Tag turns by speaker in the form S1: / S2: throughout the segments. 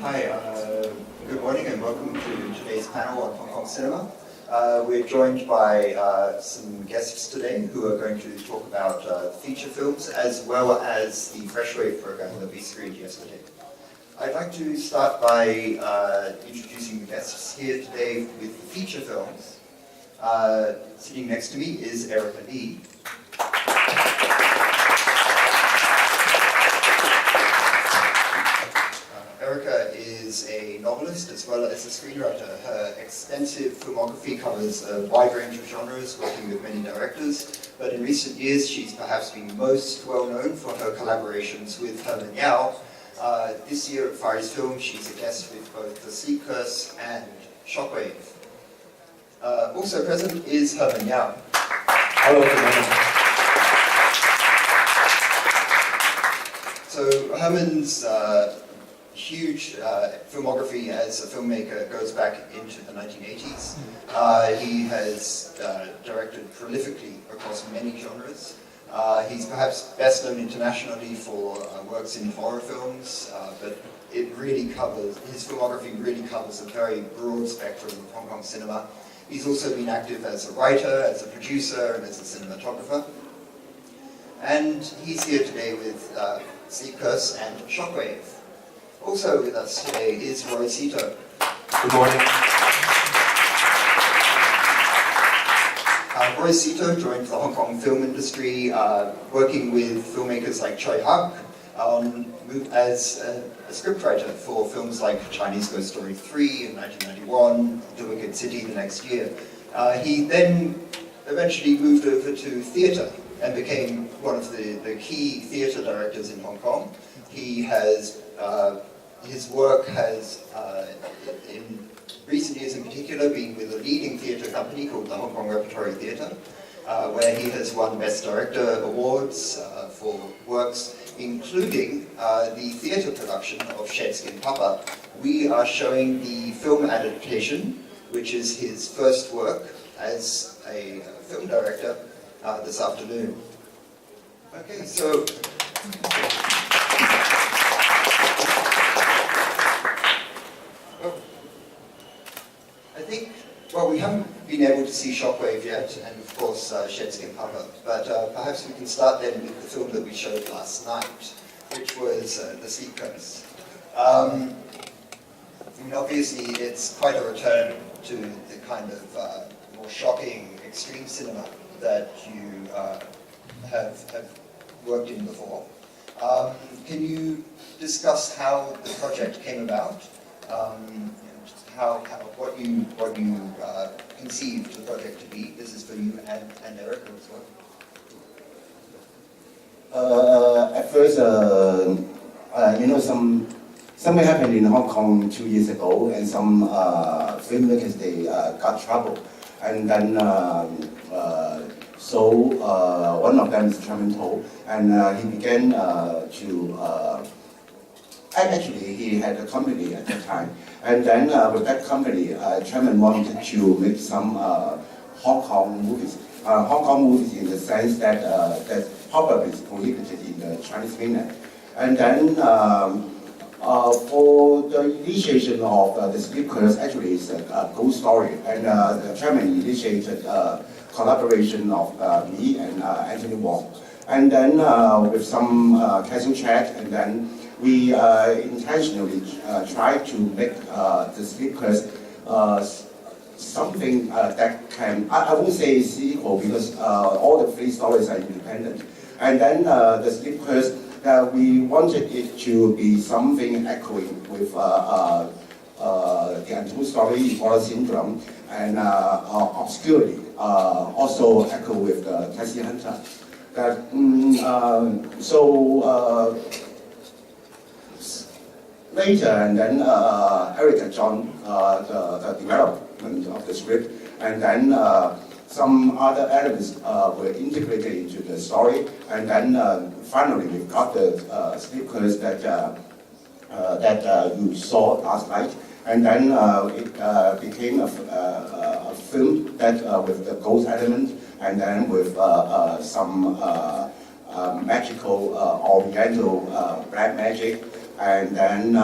S1: Hi, good morning and welcome to today's panel on Hong Kong cinema. We're joined by some guests today who are going to talk about feature films as well as the Fresh Wave program that we screened yesterday. I'd like to start by introducing the guests here today with the feature films. Sitting next to me is Erica Lee. Erica is a novelist as well as a screenwriter. Her extensive filmography covers a wide range of genres, working with many directors, but in recent years she's perhaps been most well known for her collaborations with Herman. This year at Far East Film she's a guest with both The Sleep Curse and Shockwave. Also present is Herman.
S2: Hello,
S1: So Herman's huge filmography as a filmmaker goes back into the 1980s. He has directed prolifically across many genres. He's perhaps best known internationally for works in horror films, but his filmography really covers a very broad spectrum of Hong Kong cinema. He's also been active as a writer, as a producer, and as a cinematographer. And he's here today with Sleep Curse and Shockwave. Also with us today is Roy Szeto.
S2: Good morning.
S1: Roy Szeto joined the Hong Kong film industry, working with filmmakers like Choi Hak as a scriptwriter for films like Chinese Ghost Story 3 in 1991, The Wicked City the next year. He then eventually moved over to theatre and became one of the key theatre directors in Hong Kong. He has his work has, in recent years in particular, been with a leading theatre company called the Hong Kong Repertory Theatre, where he has won Best Director awards for works including the theatre production of Shed Skin Papa. We are showing the film adaptation, which is his first work as a film director, this afternoon. Okay, so we haven't been able to see Shockwave yet, and of course Shed Skin Papa, but perhaps we can start then with the film that we showed last night, which was The Sleep Curse. Obviously it's quite a return to the kind of more shocking, extreme cinema that you have worked in before. Can you discuss how the project came about? What you conceived the project to be. This is for you and Erica as
S2: well. At first, something happened in Hong Kong 2 years ago, and some filmmakers they got trouble, and then one of them is Herman, and he began to. Actually, he had a company at that time, and then with that company, Herman wanted to make some Hong Kong movies. Hong Kong movies in the sense that that probably is prohibited in the Chinese mainland. And then for the initiation of The Sleep Curse, actually it's a ghost story, and Herman initiated collaboration of me and Anthony Wong, and then with some casual chat, and then we intentionally tried to make The Sleep Curse something that can, I won't say sequel because all the three stories are independent. And then The Sleep Curse, we wanted it to be something echoing with the Untold Story, Ebola Syndrome, and obscurely also echo with the Taxi Hunter. Later, and then Erica joined the development of the script, and then some other elements were integrated into the story, and then finally we got the Sleep Curse that you saw last night, and then it became a film that with the ghost element, and then with some magical Oriental black magic. and then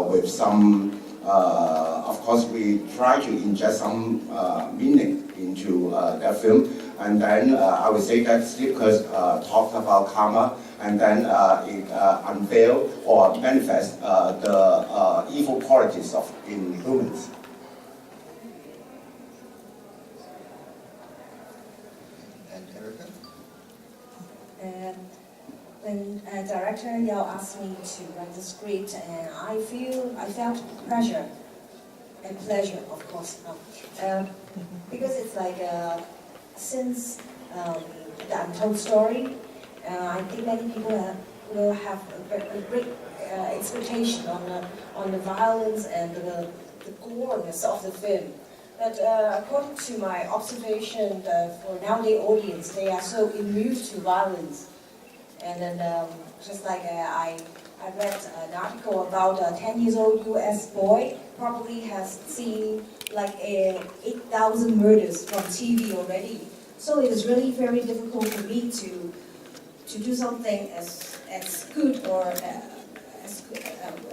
S2: with some, of course, we try to inject some meaning into that film. And then I would say that Sleep Curse talks about karma, and then it unveils or manifests the evil qualities in humans.
S1: And Erica?
S3: When director Yao asked me to write the script, and I felt pressure and pleasure, of course, because it's like since the untold story, I think many people will have a great expectation on the violence and the goreness of the film. But according to my observation, for nowadays audience, they are so immune to violence. And then just like I read an article about a 10-year-old US boy probably has seen like 8,000 murders from TV already. So it is really very difficult for me to do something as good or as good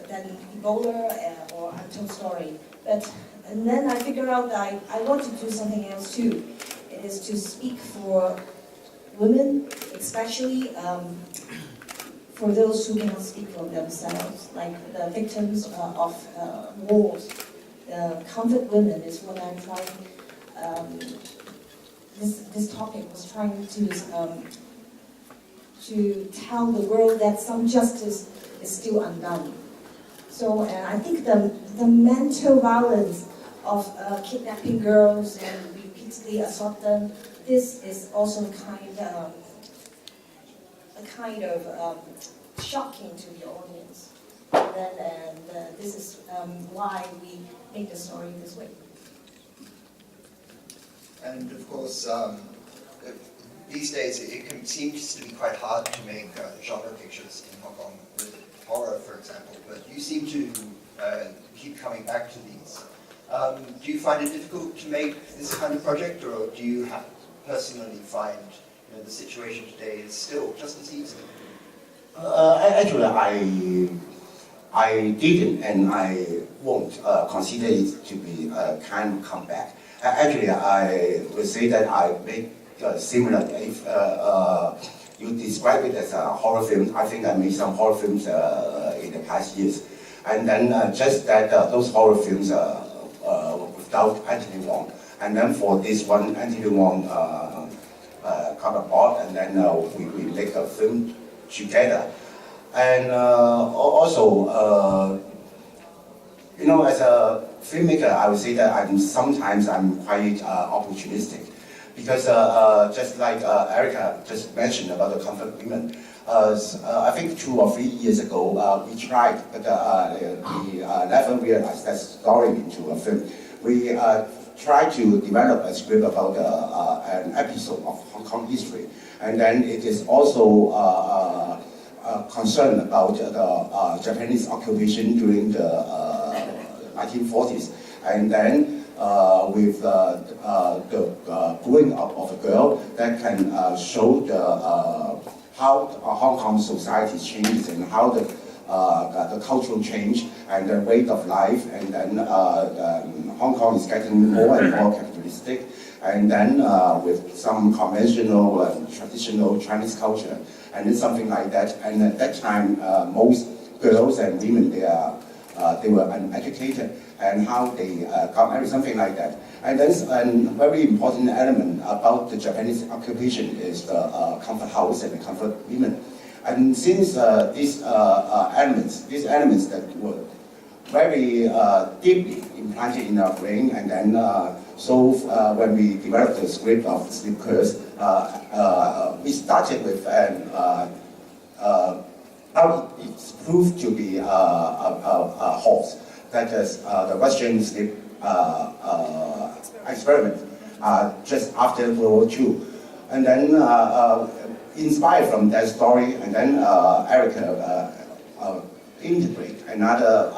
S3: than Ebola or Untold Story. And then I figured out that I want to do something else too. It is to speak for women, especially for those who cannot speak for themselves, like the victims of wars. The comfort women is what I'm trying. This topic was trying to tell the world that some justice is still undone. So I think the mental violence of kidnapping girls and repeatedly assault them, this is also kind of shocking to the audience. And this is why we make the story this way.
S1: And of course, these days it seems to be quite hard to make genre pictures in Hong Kong, with horror, for example. But you seem to keep coming back to these. Do you find it difficult to make this kind of project, or do you personally find the situation today is still just as easy?
S2: Actually, I didn't and I won't consider it to be a kind of comeback. Actually, I would say that I make similar. If you describe it as a horror film, I think I made some horror films in the past years. And then just that those horror films without Anthony Wong. And then for this one, Anthony Wong got aboard, and then we make a film together. And also, as a filmmaker, I would say that sometimes I'm quite opportunistic, because just like Erica just mentioned about the comfort women, I think 2 or 3 years ago we tried, but we never realized that story into a film. We tried to develop a script about an episode of Hong Kong history, and then it is also concerned about the Japanese occupation during the 1940s, and then with the growing up of a girl that can show how Hong Kong society changes and how the cultural change and the rate of life, and then Hong Kong is getting more and more capitalistic, and then with some conventional and traditional Chinese culture, and then something like that. And at that time, most girls and women, they were uneducated, and how they got married, something like that. And then a very important element about the Japanese occupation is the comfort house and the comfort women. And since these elements that were very deeply implanted in our brain, and then when we developed the script of Sleep Curse, we started with it's proved to be a horse. That is the Russian sleep experiment just after World War II. And then inspired from that story, and then Erica integrate another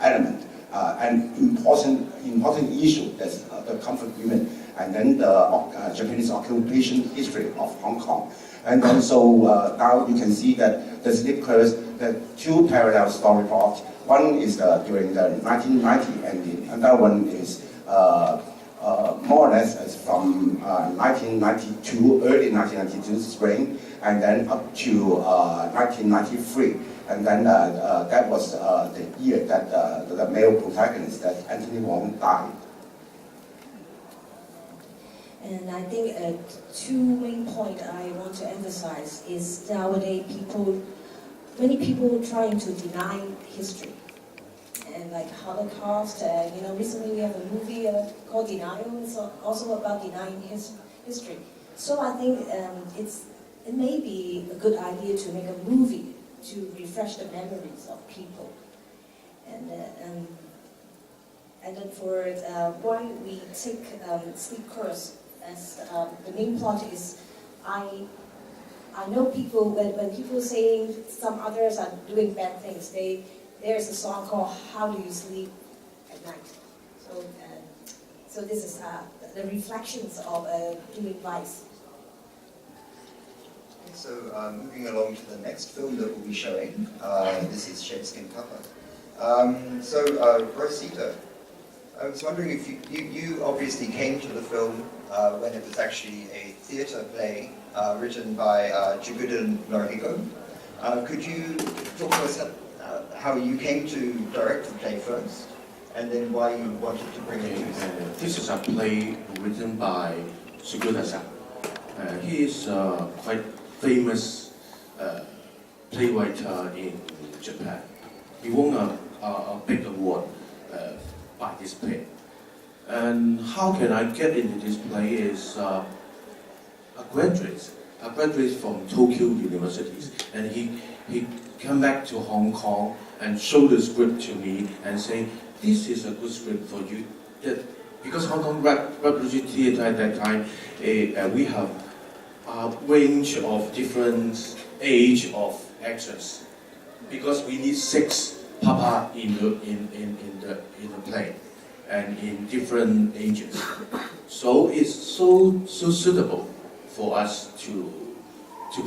S2: element, an important issue, that's the comfort women. and then the Japanese occupation history of Hong Kong. And then so now you can see that the slip curves, the two parallel story plots. One is during the 1990, and the other one is more or less as from 1992, early 1992 spring, and then up to 1993. And then that was the year that the male protagonist, that Anthony Wong, died.
S3: And I think two main points I want to emphasize is nowadays many people trying to deny history. And like Holocaust, recently we have a movie called Denial. It's also about denying history. So I think it may be a good idea to make a movie to refresh the memories of people. And then for why we take sleep curse as the main plot is, I know people, when people saying some others are doing bad things, there's a song called How Do You Sleep at Night? So this is the reflections of doing vice.
S1: So moving along to the next film that we'll be showing, this is Sheepskin Papa. Szeto, I was wondering if you obviously came to the film when it was actually a theatre play written by Jiguden Norhigo. Could you talk to us how you came to direct the play first, and then why you wanted to bring it to
S4: this is a play written by Sugura-san. He is quite famous playwright in Japan. He won a big award by this play. And how can I get into this play is a graduate from Tokyo universities, and he came back to Hong Kong and showed the script to me and say, this is a good script for you. Because Hong Kong Repertory Theatre at that time, we have a range of different age of actors, because we need 6 papa in the play and in different ages. So it's so suitable for us to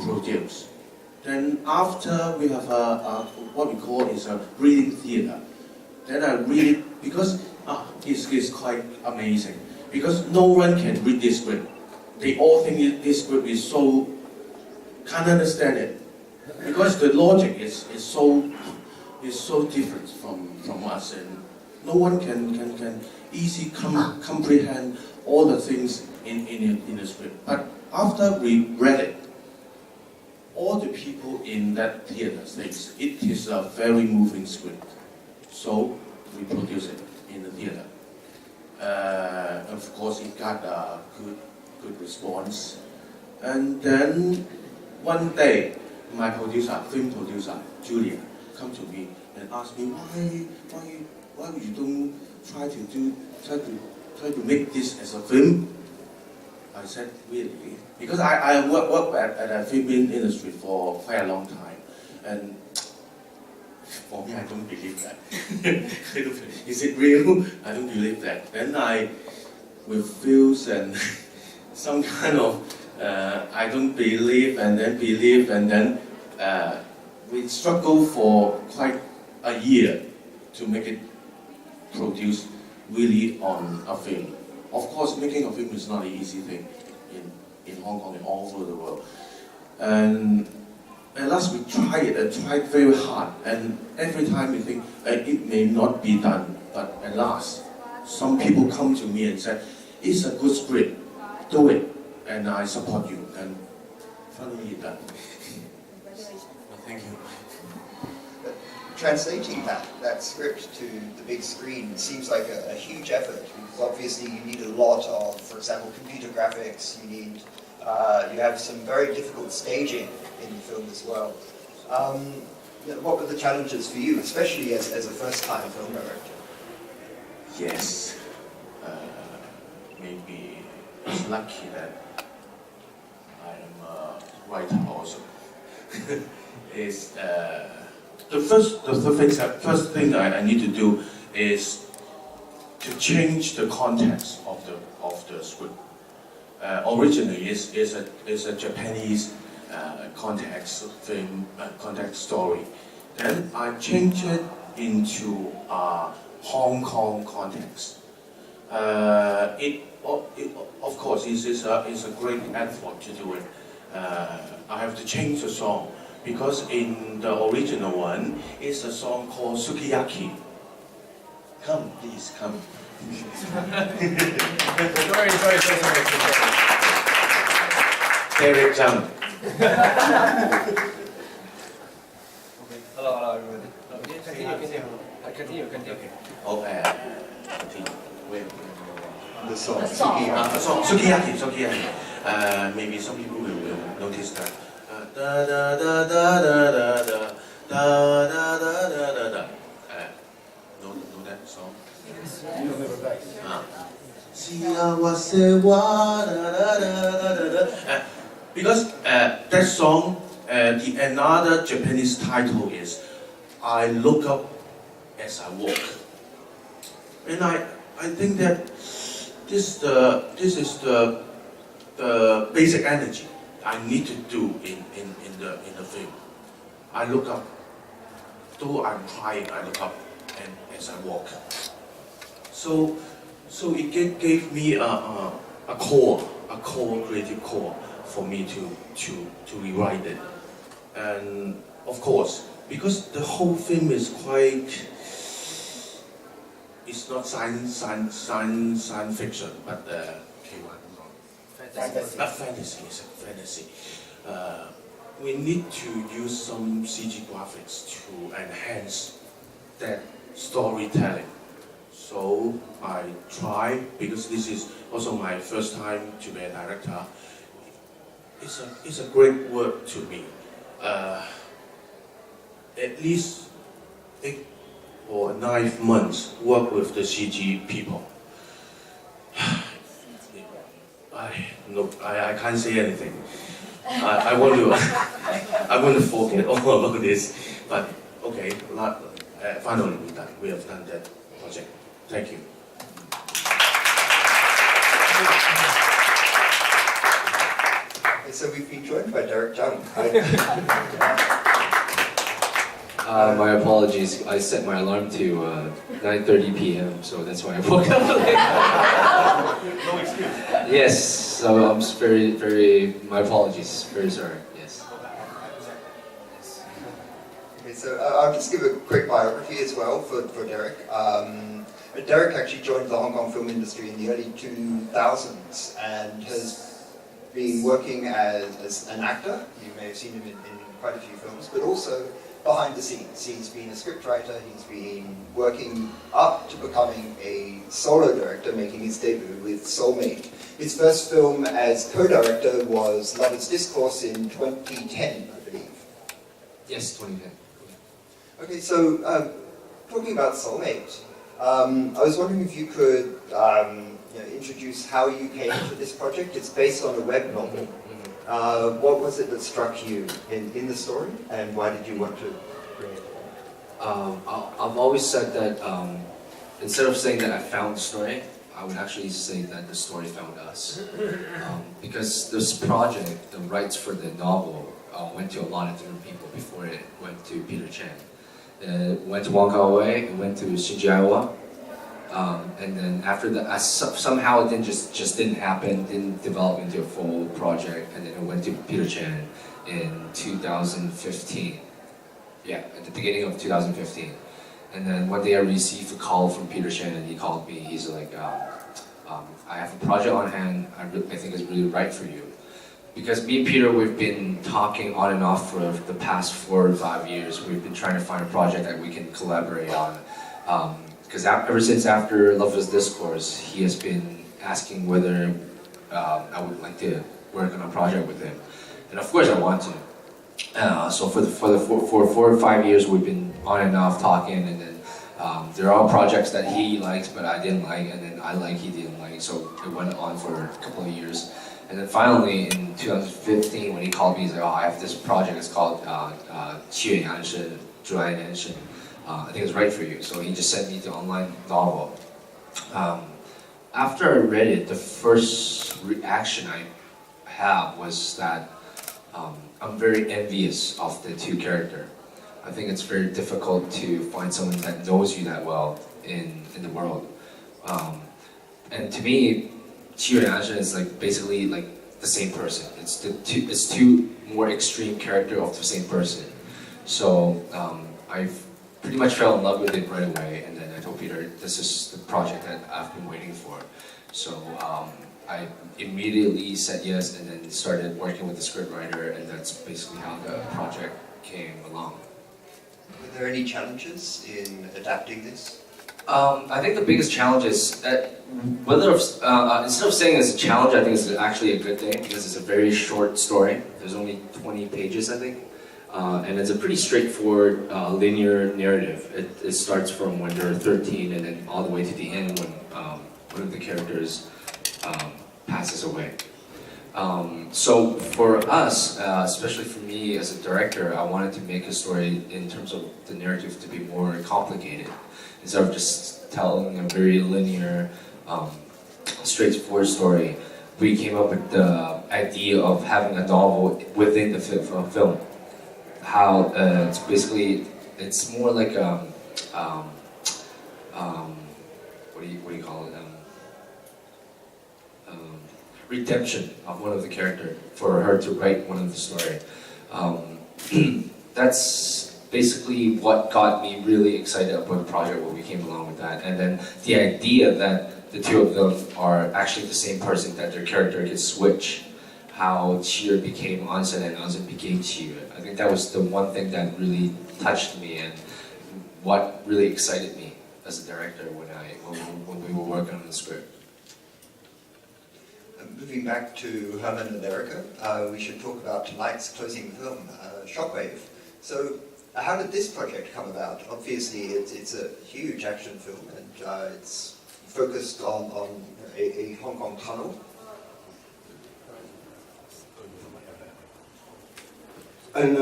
S4: produce. Then after we have what we call is a reading theater. Then I read it because it's quite amazing. Because no one can read this script. They all think this script is so, can't understand it. Because the logic is so different from us, and no one can easily comprehend all the things in the script. But after we read it, all the people in that theater thinks it is a very moving script. So we produce it in the theater. Of course, it got a good response. And then one day, my film producer, Julia, come to me and ask me why you don't try to make this as a film. I said, really? Because I worked at a film industry for quite a long time, and for me, I don't believe that. Is it real? I don't believe that. Then I, with feels and some kind of, I don't believe, and then we struggled for quite a year to make it produce really on a film. Of course, making a film is not an easy thing in Hong Kong and all over the world. And at last we tried very hard, and every time we think it may not be done, but at last some people come to me and said, it's a good script, do it, and I support you, and finally done.
S3: Congratulations.
S4: Well, thank you.
S1: Translating that script to the big screen seems like a huge effort, because obviously you need a lot of, for example, computer graphics, you have some very difficult staging in the film as well. What were the challenges for you, especially as a first-time film director?
S4: Yes, maybe it's lucky that I am a writer also. Is the first thing I need to do is to change the context of the script. Originally, is a Japanese context film, context story. Then I changed it into a Hong Kong context. Of course, it's a great effort to do it. I have to change the song because in the original one, it's a song called Sukiyaki. Come, please, come.
S5: sorry.
S4: Derek Tsang.
S5: Hello, everybody. Continue.
S4: Okay. Continue. Wait.
S1: The song.
S4: Sukiyaki. Maybe some people will notice that. Da da da da da da da da da da da. Know that song? Because that song, the another Japanese title is "I Look Up as I Walk," and I think that this is the basic energy I need to do in the film. I look up, though I'm crying, I look up and as I walk. So it gave me a creative core for me to rewrite it. And of course, because the whole film is quite, it's not science fiction, but fantasy. It's a fantasy. We need to use some CG graphics to enhance that storytelling. So I try, because this is also my first time to be a director. It's a great work to me. At least 8 or 9 months work with the CG people. I can't say anything. I want to forget all of this, but okay. Finally we have done that project. Thank you.
S1: Okay, so we've been joined by Derek Tsang.
S6: My apologies. I set my alarm to 9:30 p.m., so that's why I woke up late.
S5: No excuse.
S6: Yes, so I'm very, my apologies. Very sorry. Yes.
S1: Okay, so I'll just give a quick biography as well for Derek. Derek actually joined the Hong Kong film industry in the early 2000s and has been working as an actor. You may have seen him in quite a few films, but also behind the scenes. He's been a scriptwriter, he's been working up to becoming a solo director, making his debut with Soulmate. His first film as co-director was Lover's Discourse in 2010, I believe.
S6: Yes, 2010.
S1: Okay, so talking about Soulmate, I was wondering if you could introduce how you came to this project. It's based on a web novel. What was it that struck you in the story, and why did you want to bring it?
S6: I've always said that instead of saying that I found the story, I would actually say that the story found us. Because this project, the rights for the novel, went to a lot of different people before it went to Peter Chan. It went to Wong Kar-wai, it went to Shinji-Aiwa, and then after that, somehow it didn't happen, didn't develop into a full project, and then it went to Peter Chan in 2015. Yeah, at the beginning of 2015. And then one day I received a call from Peter Chan, and he called me. He's like, I have a project on hand. I think it's really right for you. Because me and Peter, we've been talking on and off for the past 4 or 5 years. We've been trying to find a project that we can collaborate on. Because ever since after Lover's Discourse, he has been asking whether I would like to work on a project with him. And of course I want to. So for 4 or 5 years, we've been on and off talking, and then there are projects that he likes but I didn't like, and then I like, he didn't like, so it went on for a couple of years. And then finally in 2015, when he called me, he's like, oh, I have this project, it's called 七月延伸, 主爱延伸. I think it's right for you. So he just sent me the online novel. After I read it, the first reaction I had was that I'm very envious of the two characters. I think it's very difficult to find someone that knows you that well in the world. And to me, Chiyo and Aja is like basically like the same person. It's two more extreme characters of the same person. So I've pretty much fell in love with it right away, and then I told Peter, this is the project that I've been waiting for. So I immediately said yes, and then started working with the scriptwriter, and that's basically how the project came along.
S1: Were there any challenges in adapting this?
S6: I think the biggest challenge is that instead of saying it's a challenge, I think it's actually a good thing because it's a very short story. There's only 20 pages, I think. And it's a pretty straightforward linear narrative. It starts from when they're 13 and then all the way to the end when one of the characters passes away. So for us, especially for me as a director, I wanted to make a story in terms of the narrative to be more complicated. Instead of just telling a very linear, straightforward story, we came up with the idea of having a novel within the film. How it's basically, it's more like what do you call it? Redemption of one of the characters for her to write one of the story. That's basically what got me really excited about the project when we came along with that. And then the idea that the two of them are actually the same person, that their character gets switched. How Chiyo became Ansan and Ansan became Chiyo. I think that was the one thing that really touched me and what really excited me as a director when we were working on the script.
S1: Moving back to Herman and Erica, we should talk about tonight's closing film, Shockwave. So, how did this project come about? Obviously, it's a huge action film, and it's focused on a Hong Kong tunnel.
S2: And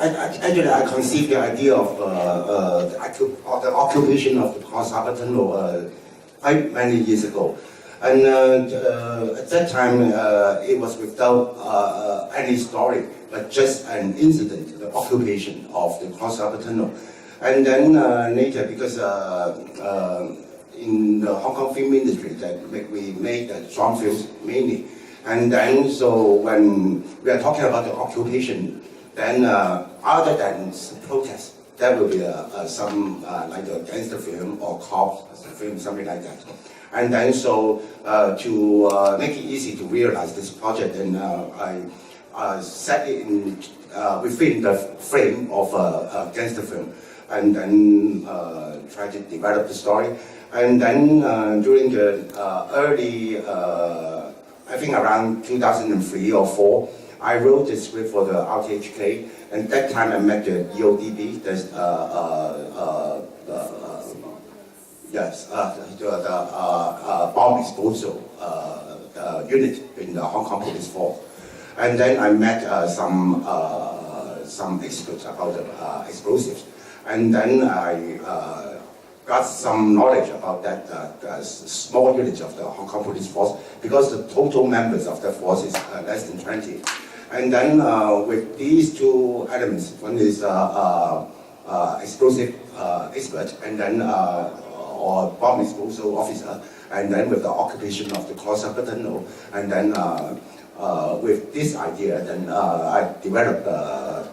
S2: actually, I conceived the idea of the occupation of the Cross Harbour Tunnel quite many years ago. And at that time, it was without any story, but just an incident, the occupation of the Cross Harbour Tunnel. And then later, because in the Hong Kong film industry, that we made short films mainly. And then, so when we are talking about the occupation, then other than protest, there will be some like a gangster film or cop film, something like that. And then, so to make it easy to realize this project, then I set it in within the frame of a gangster film, and then try to develop the story. And then during the early I think around 2003 or 4, I wrote the script for the RTHK, and that time I met the EODB, the bomb disposal unit in the Hong Kong Police Force. And then I met some experts about the explosives, and then I got some knowledge about that small unit of the Hong Kong Police Force, because the total members of the force is less than 20. And then with these two elements, one is explosive expert, and then or bomb disposal officer, and then with the occupation of the Cross Harbour Tunnel, and then with this idea, then I developed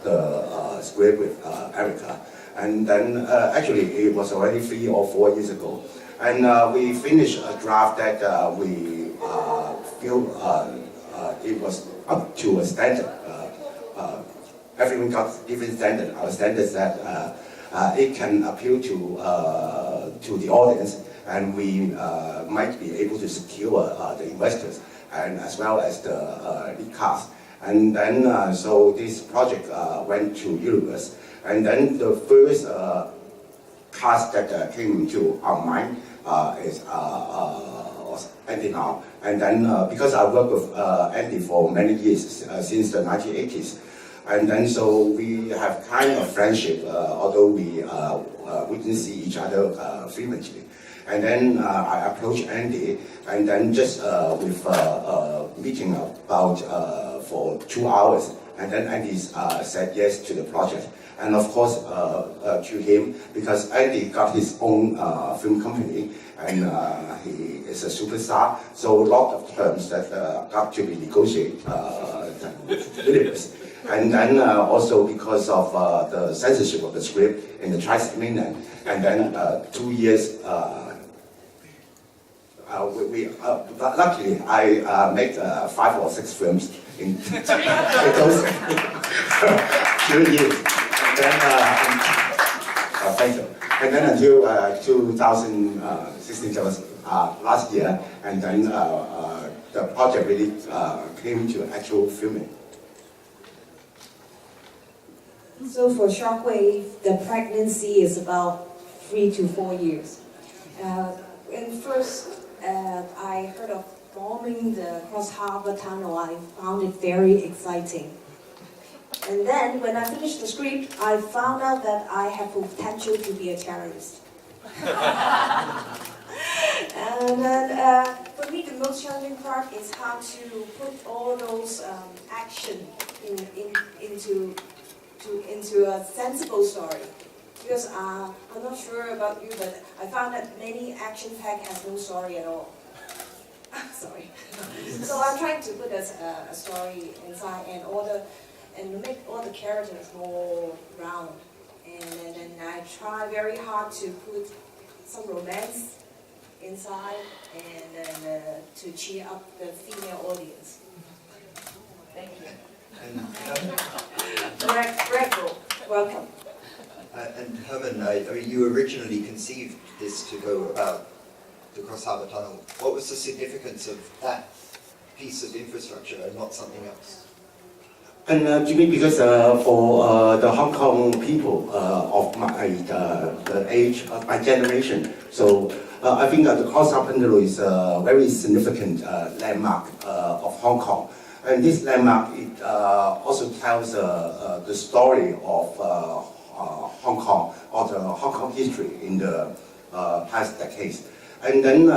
S2: the script with Erica. And then actually it was already 3 or 4 years ago. And we finished a draft that we feel it was up to a standard. Everyone got different standard. Our standard is that it can appeal to the audience, and we might be able to secure the investors and as well as the lead cast. And then so this project went to Universe. And then the first cast that came into our mind was Andy now. And then because I worked with Andy for many years, since the 1980s, and then so we have kind of friendship, although we didn't see each other frequently. And then I approached Andy, and then just with meeting about for 2 hours, and then Andy said yes to the project. And of course, to him, because Andy got his own film company, and he is a superstar, so a lot of terms that got to be negotiated with. And then also because of the censorship of the script in the Chinese mainland, and then 2 years, luckily I made 5 or 6 films in those 2 years. And then, thank you. And then until 2016, that was last year, and then the project really came to actual filming.
S3: So for Shockwave, the pregnancy is about 3 to 4 years. And first, I heard of bombing the Cross Harbor Tunnel. I found it very exciting. And then when I finished the script, I found out that I have potential to be a terrorist. And then for me, the most challenging part is how to put all those action into a sensible story. Because I'm not sure about you, but I found that many action pack has no story at all. Sorry. So I'm trying to put a story inside and make all the characters more round. And then I try very hard to put some romance inside and then to cheer up the female audience. Thank you.
S1: And
S3: Gregor, welcome.
S1: And Herman, I mean, you originally conceived this to go about the Cross Harbor Tunnel. What was the significance of that piece of infrastructure and not something else?
S2: And Jimmy, because for the Hong Kong people of my the age of my generation, so I think that the Cross Harbor Tunnel is a very significant landmark of Hong Kong. And this landmark, it also tells the story of Hong Kong, or the Hong Kong history in the past decades. And then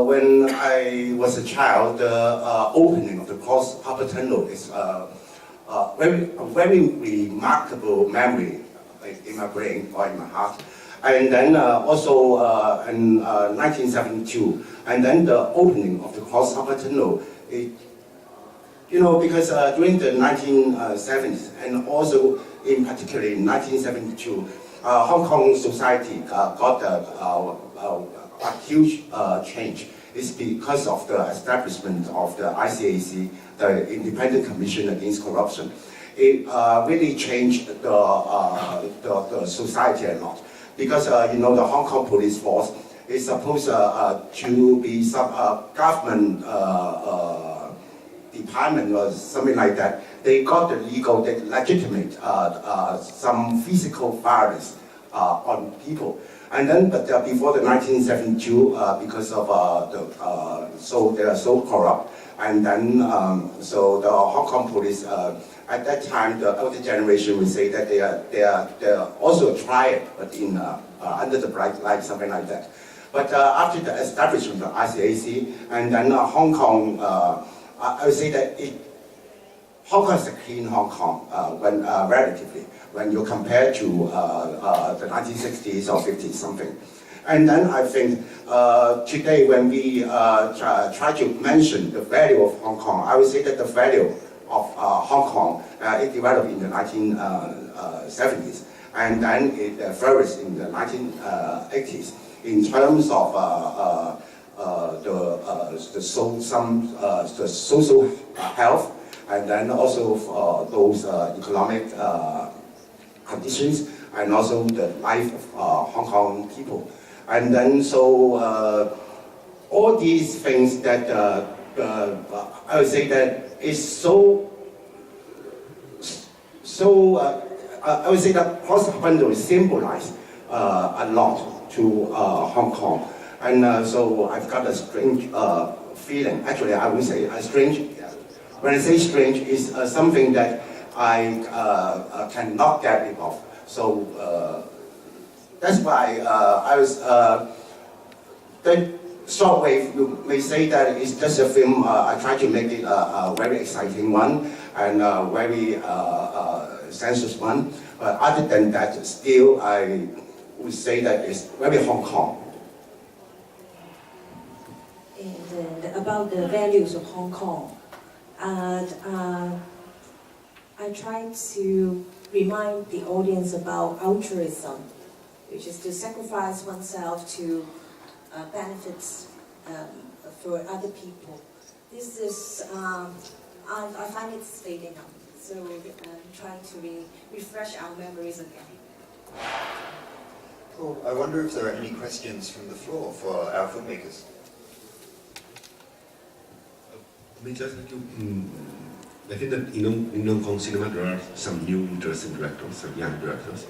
S2: when I was a child, the opening of the Cross Harbor Tunnel is a very remarkable memory in my brain or in my heart. And then also in 1972, and then the opening of the Cross Harbor Tunnel, because during the 1970s and also in particular in 1972, Hong Kong society got a huge change. It's because of the establishment of the ICAC, the Independent Commission Against Corruption. It really changed the society a lot. Because the Hong Kong police force is supposed to be some government department or something like that. They got the legal, they legitimate some physical violence on people. And then, but before the 1972, because of so they are so corrupt, and then so the Hong Kong police at that time, the older generation would say that they are also tried, but in under the bright light, something like that. But after the establishment of ICAC, and then Hong Kong, I would say that Hong Kong is a clean Hong Kong when relatively, when you compare to the 1960s or 50s something. And then I think today when we try to mention the value of Hong Kong, I would say that the value of Hong Kong, it developed in the 1970s, and then it flourished in the 1980s in terms of the social health, and then also for those economic conditions, and also the life of Hong Kong people. And then so all these things that I would say that is so I would say that Cross Harbor Tunnel symbolize a lot to Hong Kong. And so I've got a strange feeling. Actually, I would say a strange. When I say strange, it's something that I cannot get rid of. So That's why I was. The Shortwave, you may say that it's just a film. I try to make it a very exciting one and a very sensuous one. But other than that, still I would say that it's very Hong Kong.
S3: And about the values of Hong Kong, and I try to remind the audience about altruism, which is to sacrifice oneself to benefits for other people. This is, I find it fading out. So I'm trying to refresh our memories again.
S1: Cool. I wonder if there are any questions from the floor for our filmmakers.
S7: I think that in Hong Kong cinema there are some new interesting directors, some young directors,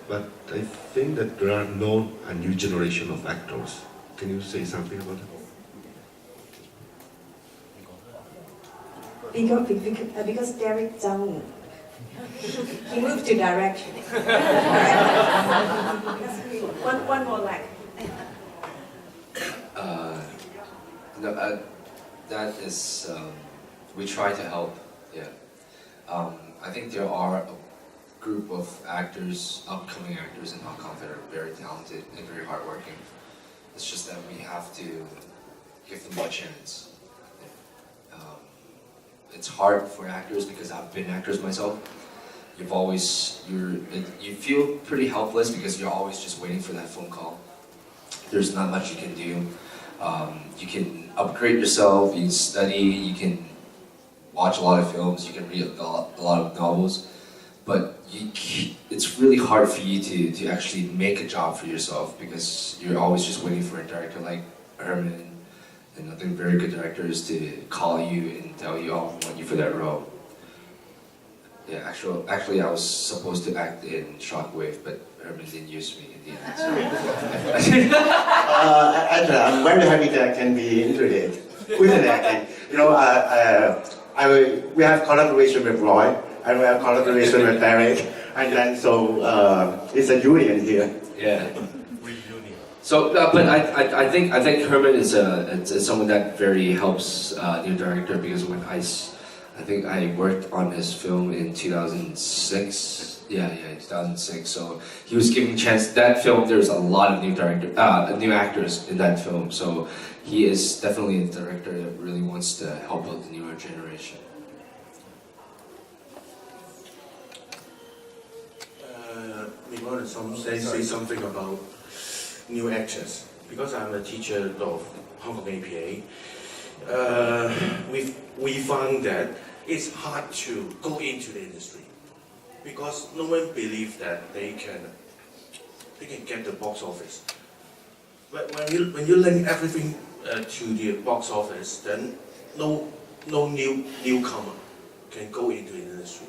S7: but I think that there are not a new generation of actors. Can you say something about it?
S3: Because Derek Tsang, he moved to direction. one more leg.
S6: No, that is, we try to help, yeah. I think there are a group of actors, upcoming actors in Hong Kong that are very talented and very hardworking. It's just that we have to give them a chance. It's hard for actors because I've been actors myself. You feel pretty helpless because you're always just waiting for that phone call. There's not much you can do. You can upgrade yourself, you can study, you can watch a lot of films, you can read a lot of novels, but it's really hard for you to actually make a job for yourself because you're always just waiting for a director like Herman and other very good directors to call you and tell you, oh, I want you for that role. Yeah, actually I was supposed to act in Shockwave, but Herman didn't use me in the end. So.
S2: Actually, I'm very happy that I can be included with an acting. You know, we have collaboration with Roy, and we have collaboration with Derek, and then so it's a union here.
S6: Yeah. So, but I think Herman is someone that very helps new director because when I think I worked on his film in 2006. Yeah, 2006. So he was giving chance. That film, there's a lot of new actors in that film. So he is definitely a director that really wants to help out the newer generation.
S4: We want to say something about new actors. Because I'm a teacher of Hong Kong APA, we found that it's hard to go into the industry because no one believes that they can get the box office. But when you link everything to the box office, then no newcomer can go into the industry.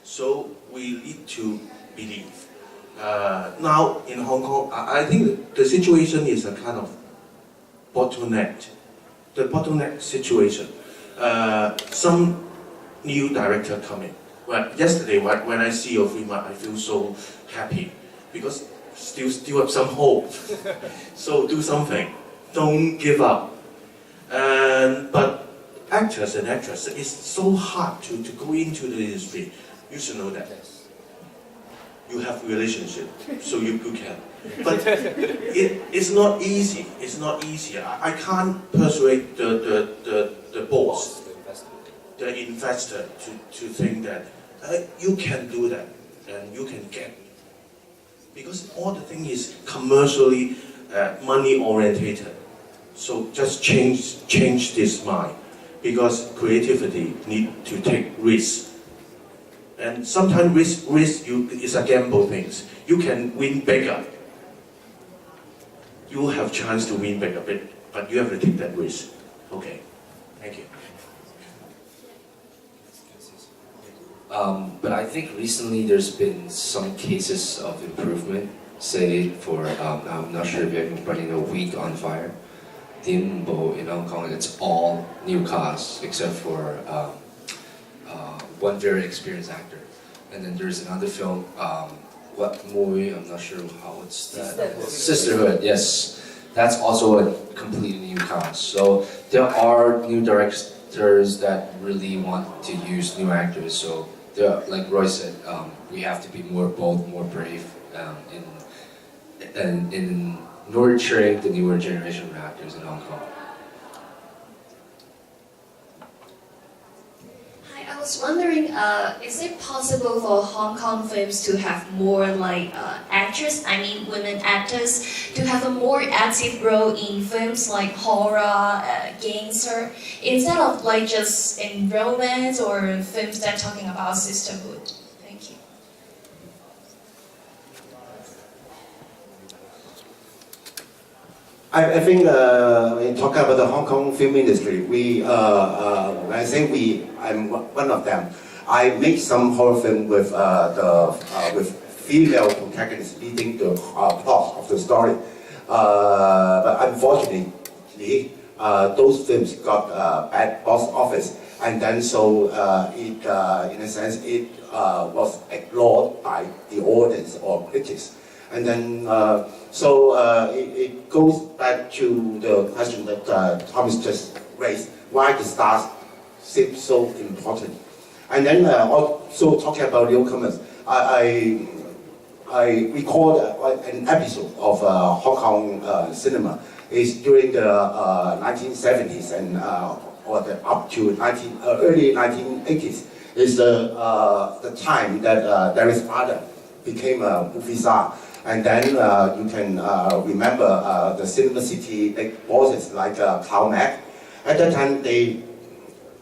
S4: So we need to believe. Now in Hong Kong, I think the situation is a kind of bottleneck. The bottleneck situation. Some new director coming. Well, yesterday when I see your film, I feel so happy because still have some hope. So do something. Don't give up. But actors and actresses, it's so hard to go into the industry. You should know that. You have relationship, so you can. But it's not easy. It's not easy. I can't persuade the boss, the investor, to think that you can do that and you can get. Because all the thing is commercially money orientated. So just change this mind. Because creativity need to take risks. And sometimes risk is a gamble things. You can win bigger. You will have chance to win bigger, but you have to take that risk. Okay, thank you.
S6: But I think recently there's been some cases of improvement. Say for, I'm not sure if everybody know Week on Fire. Dimbo in Hong Kong, it's all new cast except for one very experienced actor. And then there's another film, what movie? I'm not sure how it's that. Sisterhood, yes. That's also a completely new cast. So there are new directors that really want to use new actors. So like Roy said, we have to be more bold, more brave in nurturing the newer generation of actors in Hong Kong.
S8: I was wondering, is it possible for Hong Kong films to have more like actors, I mean women actors, to have a more active role in films like horror, gangster, instead of like just in romance or films that are talking about sisterhood? Thank you.
S2: I think when talking about the Hong Kong film industry, I think I'm one of them. I make some horror film with with female protagonists leading the plot of the story. But unfortunately, those films got bad box office, and then so in a sense it was ignored by the audience or critics. And then, it goes back to the question that Thomas just raised, why the stars seem so important. And then also talking about newcomers, I recalled an episode of Hong Kong cinema. It's during the 1970s and up to early 1980s. Is the time that Darius father became a movie star. And then you can remember the Cinema City big bosses like Carl Mack. At that time, they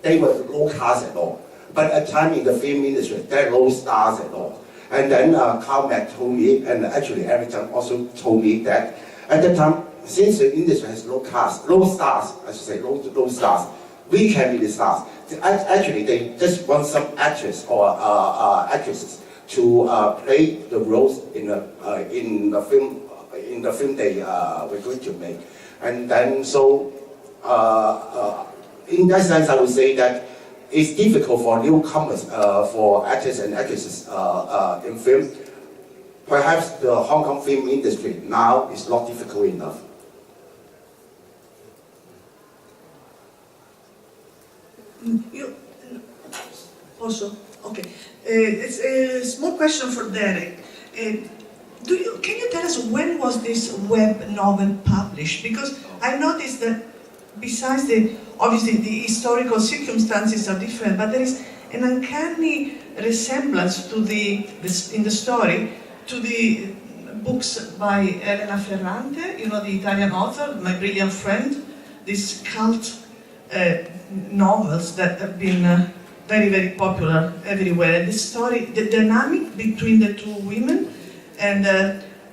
S2: were low cast at all. But at the time in the film industry, they're low stars at all. And then Carl Mack told me, and actually Eric Tsang also told me that at that time, since the industry has low stars, I should say low stars, we can be the stars. Actually, they just want some actors or actresses to play the roles in the film they were going to make, and then so in that sense, I would say that it's difficult for newcomers, for actors and actresses in film. Perhaps the Hong Kong film industry now is not difficult enough.
S9: Also, okay. It's a small question for Derek. Can you tell us when was this web novel published? Because I noticed that besides obviously the historical circumstances are different, but there is an uncanny resemblance in the story to the books by Elena Ferrante, the Italian author, My Brilliant Friend, these cult novels that have been very, very popular everywhere. And the story, the dynamic between the two women, and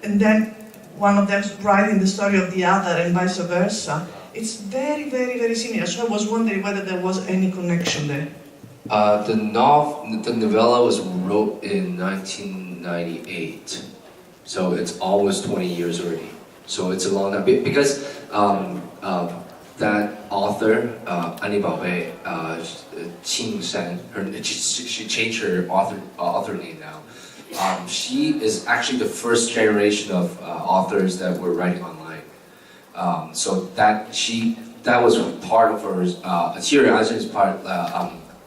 S9: then one of them writing the story of the other and vice versa, it's very, very, very similar. So I was wondering whether there was any connection there.
S6: The novella was wrote in 1998, so it's almost 20 years already. So it's a long time because that author, Annie Baobei, Qing Shan, she changed her author name now. She is actually the first generation of authors that were writing online. So that was part of her. Here, as part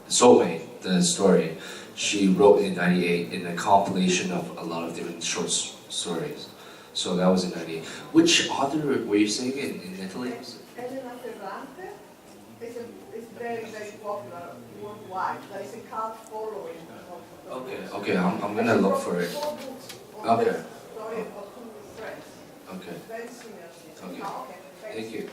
S6: Soulmate, the story. She wrote in '98 in a compilation of a lot of different short stories. So that was in '98. Which author were you saying in Italy?
S10: Elena Ferrante is very, very popular worldwide. There is a cult following.
S6: Okay, I'm gonna look for it. Okay.
S10: Story of two friends.
S6: Okay.
S10: Very similar.
S6: Okay.
S10: Oh, okay.
S6: Thank you.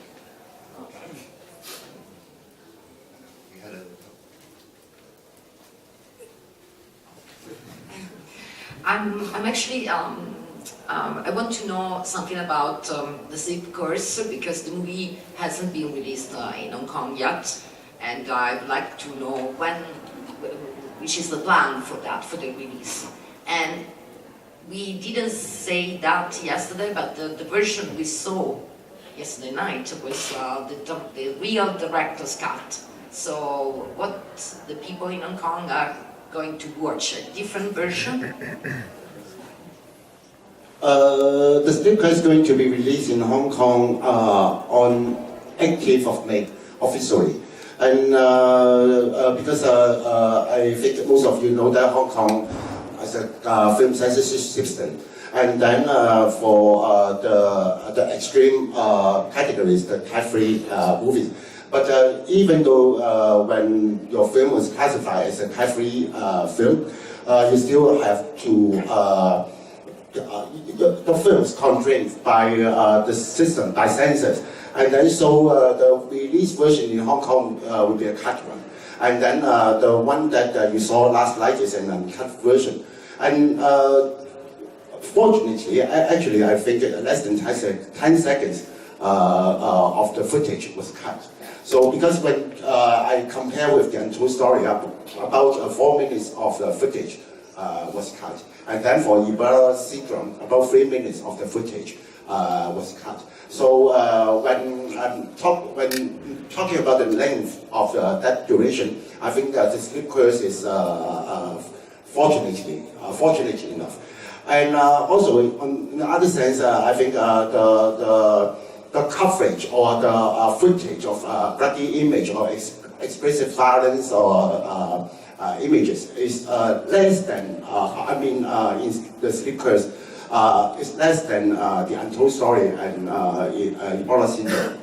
S11: I'm actually I want to know something about the SIP course because the movie hasn't been released in Hong Kong yet, and I'd like to know which is the plan for the release. And we didn't say that yesterday, but the version we saw yesterday night was the real director's cut. So what the people in Hong Kong are going to watch, a different version?
S2: The script is going to be released in Hong Kong on 18th of May, officially. And because I think most of you know that Hong Kong has a film censorship system. And then for the extreme categories, the cat-free movies. But even though when your film was classified as a cat-free film, you still have to the film is constrained by the system, by censors. And then so the release version in Hong Kong will be a cut one. And then the one that you saw last night is an uncut version. And fortunately, actually I think less than 10 seconds of the footage was cut. So because when I compare with the untold story, about 4 minutes of the footage was cut. And then for Ebola syndrome, about 3 minutes of the footage was cut. So when talking about the length of that duration, I think that the slip curse is fortunate enough. And also, in the other sense, I think the coverage or the footage of bloody image or expressive violence or images is less than, in the slip curse, is less than the untold story and Ebola syndrome.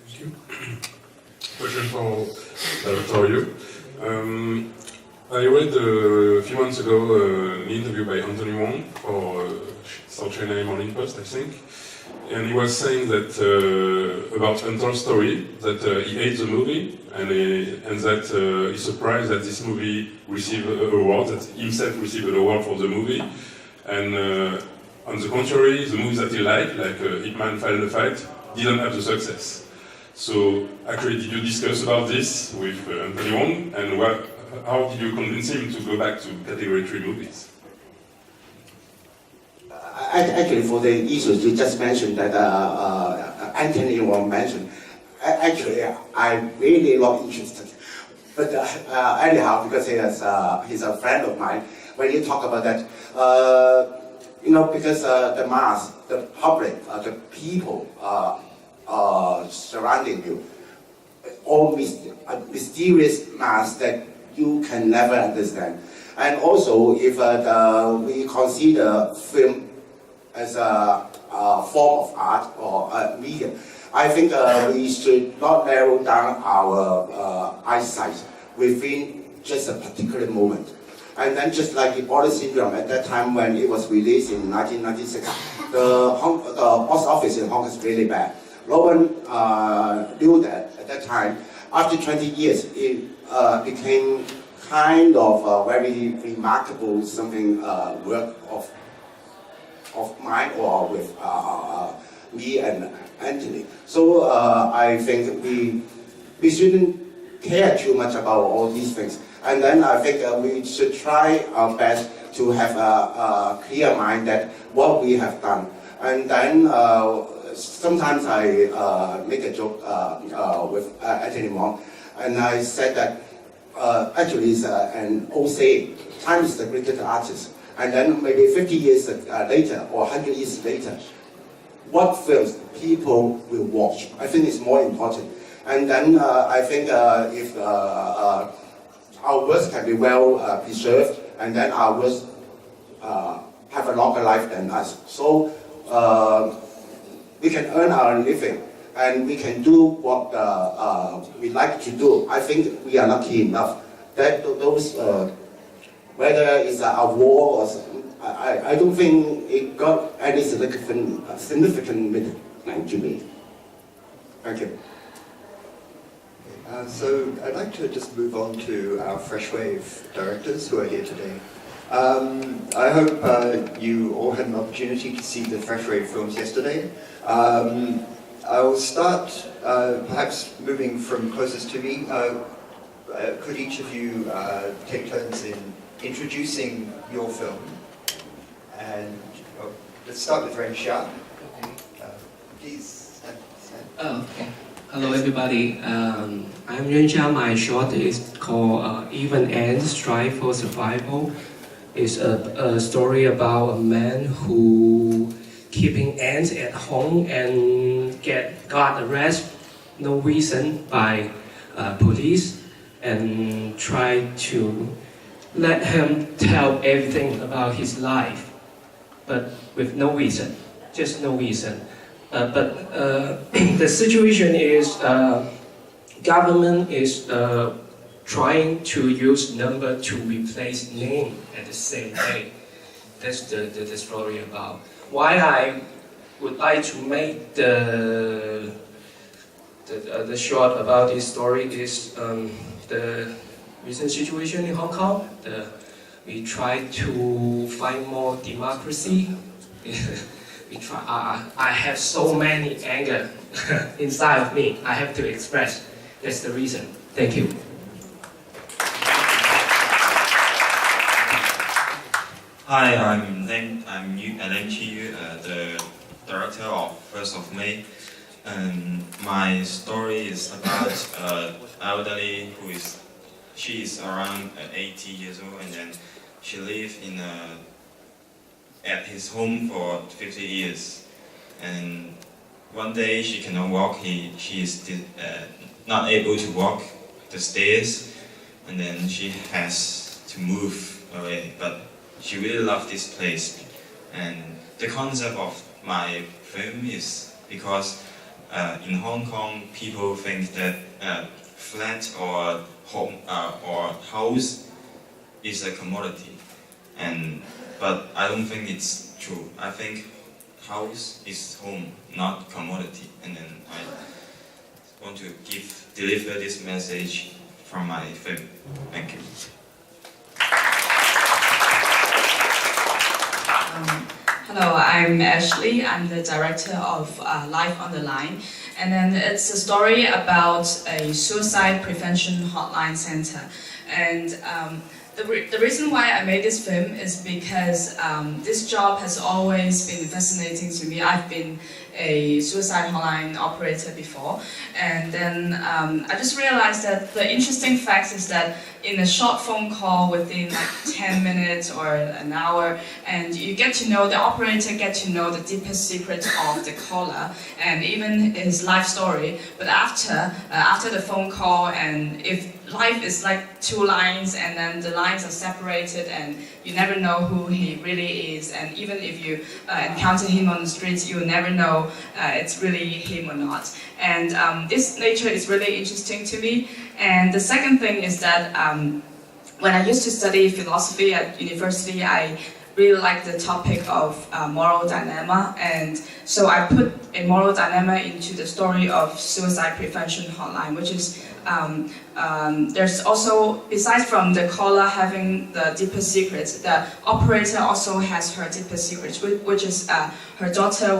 S12: Thank you. Question for Director Yu. I read a few months ago an interview by Anthony Wong for South China Morning Post, I think, and he was saying that about Untold Story, that he hates the movie and that he's surprised that this movie received an award, that himself received an award for the movie, and on the contrary, the movies that he liked, like Herman Final Fight, didn't have the success. So actually, did you discuss about this with Anthony Wong, and how did you convince him to go back to Category 3 movies?
S2: Actually, for the issues you just mentioned that Anthony Wong mentioned, actually, I'm really not interested. But anyhow, because he's a friend of mine, when you talk about that, because the mass, the public, the people surrounding you, all mysterious mass that you can never understand. And also, if we consider film as a form of art or a medium, I think we should not narrow down our eyesight within just a particular moment. And then just like Ebola syndrome, at that time when it was released in 1996, the box office in Hong Kong is really bad. No one knew that at that time. After 20 years, it became kind of a very remarkable something work of mine or with me and Anthony. So I think we shouldn't care too much about all these things. And then I think we should try our best to have a clear mind that what we have done. And then sometimes I make a joke with Anthony Wong, and I said that actually it's an old saying, time is the greatest artist. And then maybe 50 years later or 100 years later, what films people will watch, I think is more important. And then I think if our works can be well preserved, and then our works have a longer life than us. So we can earn our living, and we can do what we like to do. I think we are lucky enough that those, whether it's a war or something, I don't think it got any significant meaning to me. Thank you.
S1: So I'd like to just move on to our Fresh Wave directors who are here today. I hope you all had an opportunity to see the Fresh Wave films yesterday. I will start perhaps moving from closest to me. Could each of you take turns in introducing your film? And let's start with Ren Xia. Please stand.
S13: Oh, okay. Hello everybody, I'm Yuanxia. My short is called Even Ends, Strive for Survival. It's a story about a man who keeping ants at home and got arrested, no reason, by police, and try to let him tell everything about his life, but with no reason, just no reason. But the situation is government is trying to use number to replace name at the same day. That's the story about. Why I would like to make the short about this story is the recent situation in Hong Kong. We try to find more democracy. I have so many anger inside of me. I have to express. That's the reason. Thank you.
S14: Hi, I'm Leng Chi, the director of 1st of May. My story is about an elderly she is around 80 years old, and then she lived at his home for 50 years. And one day she cannot walk, she is not able to walk the stairs, and then she has to move away. But she really loved this place. And the concept of my film is because in Hong Kong people think that flat or home or house is a commodity, but I don't think it's true. I think house is home, not commodity. And then I want to deliver this message from my film. Thank you.
S15: Hello, I'm Ashley. I'm the director of Life on the Line. And then it's a story about a suicide prevention hotline center. And the reason why I made this film is because this job has always been fascinating to me. I've been a suicide hotline operator before, and then I just realized that the interesting fact is that in a short phone call within like 10 minutes or an hour, and you get to know the operator, get to know the deepest secret of the caller and even his life story. But after the phone call, and if life is like two lines and then the lines are separated and you never know who he really is, and even if you encounter him on the streets, you will never know it's really him or not. And this nature is really interesting to me. And the second thing is that when I used to study philosophy at university, I really like the topic of moral dilemma, and so I put a moral dilemma into the story of suicide prevention hotline, which is there's also, besides from the caller having the deepest secrets, the operator also has her deepest secrets, which is her daughter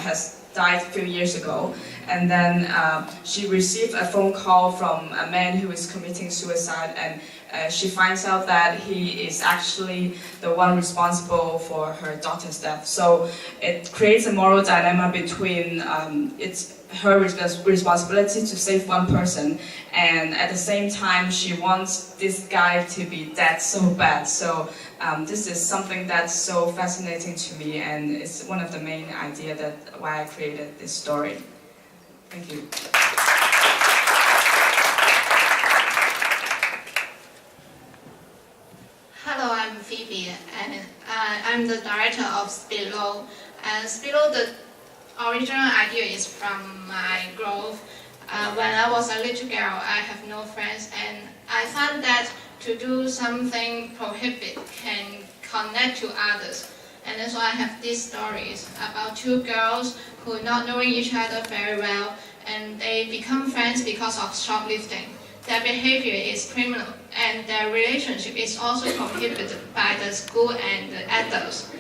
S15: has died a few years ago, and then she received a phone call from a man who is committing suicide, and she finds out that he is actually the one responsible for her daughter's death. So it creates a moral dilemma between it's her responsibility to save one person, and at the same time she wants this guy to be dead so bad. So this is something that's so fascinating to me, and it's one of the main ideas that why I created this story. Thank you.
S16: Hello, I'm Phoebe, and I'm the director of Szeto. And Szeto, the original idea is from my growth. When I was a little girl, I have no friends, and I thought that to do something prohibited can connect to others. And that's why I have these stories about two girls who not knowing each other very well, and they become friends because of shoplifting. Their behavior is criminal, and their relationship is also prohibited by the school and the adults.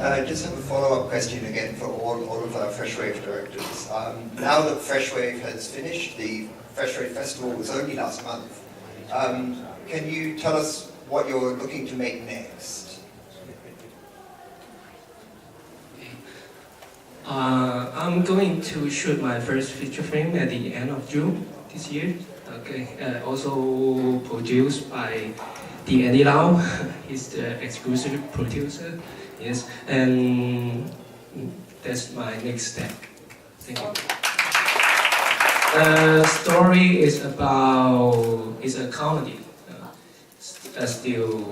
S1: I just have a follow-up question again for all of our Fresh Wave directors. Now that Fresh Wave has finished, the Fresh Wave Festival was only last month. Can you tell us what you're looking to make next?
S13: I'm going to shoot my first feature film at the end of June this year. Okay, also produced by the Andy Lau. He's the exclusive producer. Yes, and that's my next step. Thank you. The story is a comedy. Still,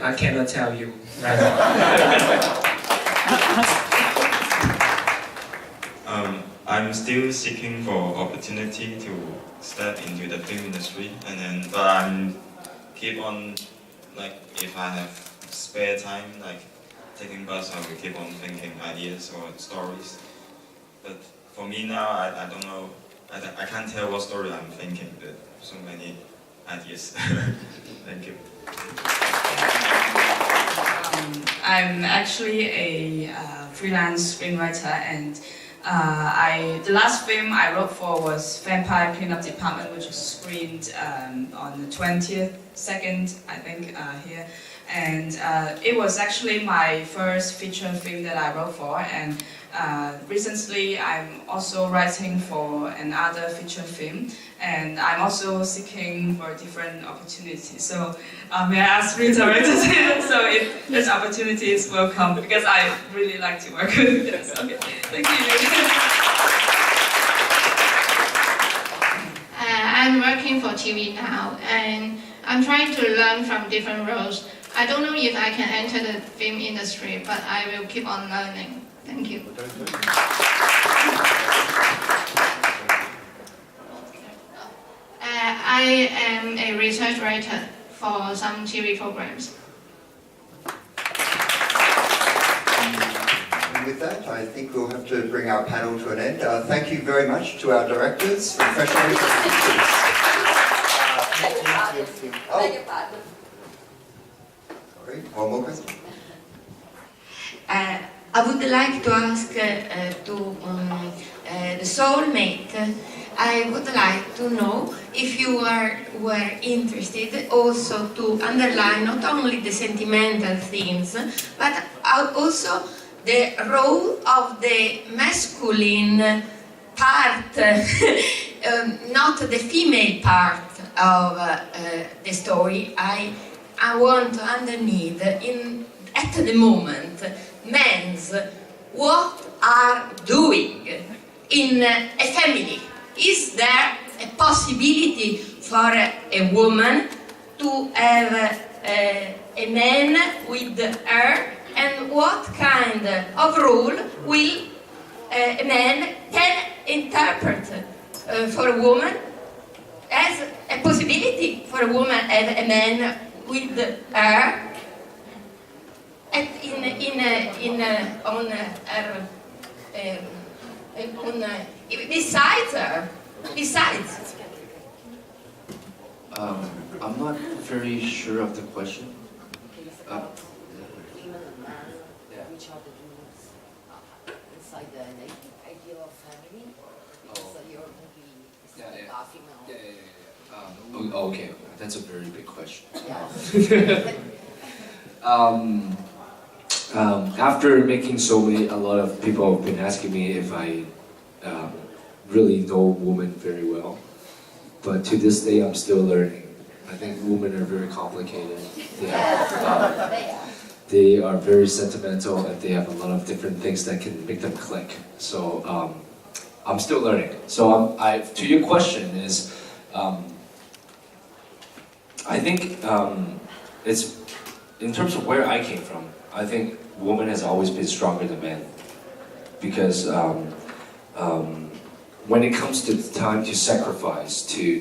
S13: I cannot tell you right now.
S14: I'm still seeking for opportunity to step into the film industry, but I'm keep on, like, if I have spare time, like taking bus, I will keep on thinking ideas or stories. But for me now, I don't know, I can't tell what story I'm thinking. There are so many ideas. Thank you.
S15: I'm actually a freelance screenwriter, and the last film I wrote for was Vampire Cleanup Department, which was screened on the 22nd, I think, here. And it was actually my first feature film that I wrote for, and recently I'm also writing for another feature film, and I'm also seeking for different opportunities. So may I ask three directors so if this opportunity is welcome, because I really like to work with this. Okay, thank you.
S16: I'm working for TV now, and I'm trying to learn from different roles. I don't know if I can enter the film industry, but I will keep on learning. Thank you. I am a research writer for some TV programs.
S1: And with that, I think we'll have to bring our panel to an end. Thank you very much to our directors, professionals, and teachers. Sorry, one more question.
S17: I would like to ask to the soulmate, I would like to know if you were interested also to underline not only the sentimental themes, but also the role of the masculine part, not the female part of the story. I want to underneath, at the moment, men's what are doing in a family. Is there a possibility for a woman to have a man with her, and what kind of role will a man can interpret for a woman as a possibility for a woman and a man with her besides.
S6: I'm not very sure of the question.
S11: Which are the rules inside the ideal of family? Because your movie is about female.
S6: Okay, that's a very big question. After making Soulmate, a lot of people have been asking me if I really know women very well. But to this day, I'm still learning. I think women are very complicated. They are very sentimental, and they have a lot of different things that can make them click. So I'm still learning. So to your question is, I think it's in terms of where I came from. I think woman has always been stronger than men, because when it comes to the time to sacrifice, to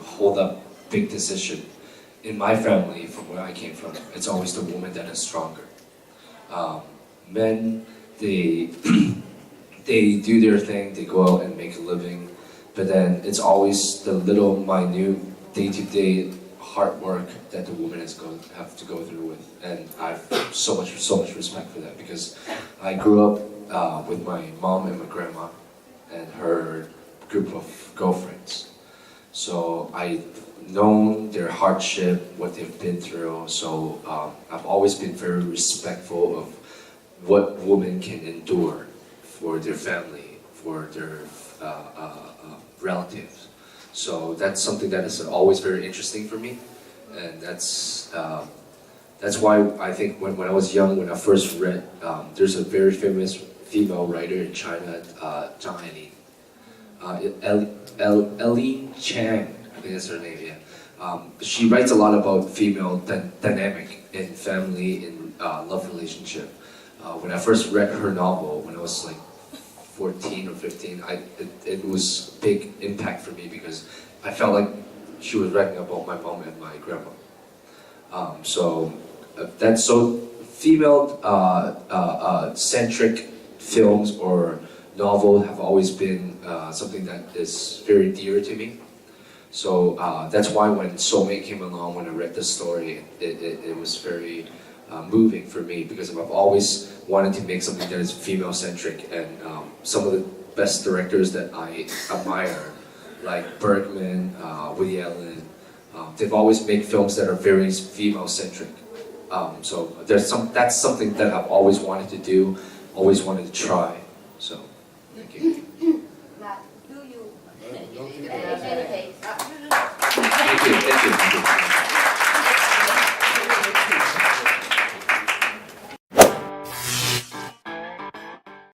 S6: hold up big decision, in my family, from where I came from, it's always the woman that is stronger. Men, they do their thing, they go out and make a living, but then it's always the little minute day-to-day hard work that the woman have to go through with, and I have so much respect for that, because I grew up with my mom and my grandma and her group of girlfriends, so I've known their hardship, what they've been through. So I've always been very respectful of what women can endure for their family, for their relatives. So that's something that is always very interesting for me, and that's why I think when I was young, when I first read, there's a very famous female writer in China, Tsang, Tsang, I think that's her name, yeah. She writes a lot about female dynamic in family, in love relationship. When I first read her novel, when I was like 14 or 15, it was a big impact for me because I felt like she was writing about my mom and my grandma. That's so female centric films or novels have always been something that is very dear to me. So that's why when Soulmate came along, when I read the story, it was very moving for me because I've always wanted to make something that is female centric, and some of the best directors that I admire, like Bergman, Woody Allen, they've always made films that are very female centric. So that's something that I've always wanted to do, always wanted to try. So, thank you.